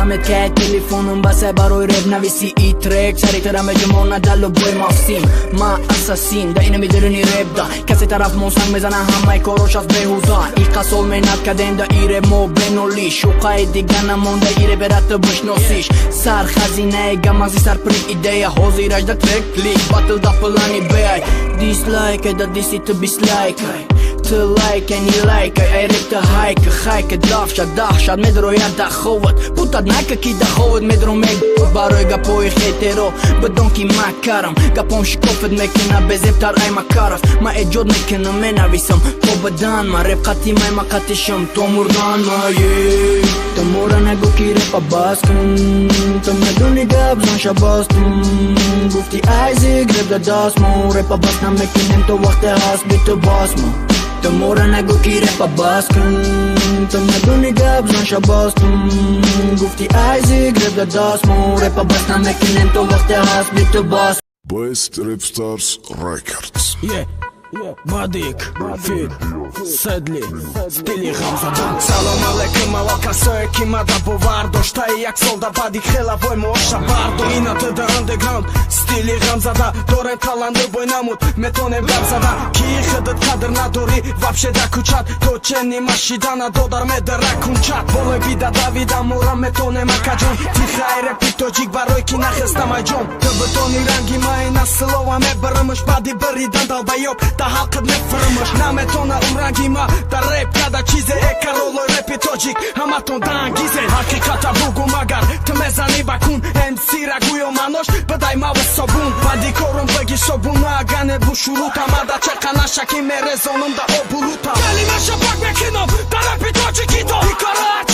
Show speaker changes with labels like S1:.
S1: Хамет ке телефонум ба се барои реп нависи и трек Сари тара меҷумона далу бой мавсим Ма асасин да ина медирини реп да Касе тараф монсанг мезана ҳамаи корош аз беҳуза Иқа сол менат кадем да и реп мо беноли Шуқаи дига намонда и реп ратта бушносиш Сар хазинаи гамази сар при идея Ҳозираш да трек клик батл да плани беай Дислайк да диси ту бислайкай Ты лайкай, не лайкай, ай реп ты хайка Хайка давша, дахшад, медро я даховат Путад найка ки даховат, медро мег Барои гапои хетеро, бадон ки макарам Гапом шикофет мекина, без ептар ай макараф Ма эҷод мекинам, менависам То бадан, ма реп қати май, ма қатишам То мурдан, ма ей Та мора нагу ки репа бас кун Та медуни гап, зан шабас кун Гуфти айзик, реп да даст мо Репа бас намекинем, то вақте ҳаст, би ту бас мо Та мора нагу ки репа бас кун Та медуни гап, зан шабас кун Гуфти айзик, реп да даст мо Репа бас намекинем, то вақте ҳаст, би ту бас
S2: Best Rap Stars Records.
S3: Бадик, Фид, Седли, стили Хамзадан Салом алейкум, ала касое ки мада бовар Дошта и як сол да Бадик хела вой моша бардо Ина тда андеграунд, стили Хамзада Дорен таланты бой намуд, метонем гамзада Ки хедет кадр надори, вообще да кучат То чени машидана, додар медер ракунчат Воле вида Давида, мора метонем акаджон Тихай репи тоҷик барой ки нахестамай ҷон Ты бетони ранги май наслова мебарымш Бади баридан далбайоб Та халқат мефрмаш Наметона умранги ма Да реп када чизе Экаролой репи тоҷик Ҳаматон дангизе Ҳақиқата бугу магар Ты мезани ба кун МС ра гӯё манош Бадай мава собун Бади корум беги собуна Агане бу шурута Мада чеқанаша ки мерезонум да обурута Калимаша пак мекинам Да репи тоҷики то Икара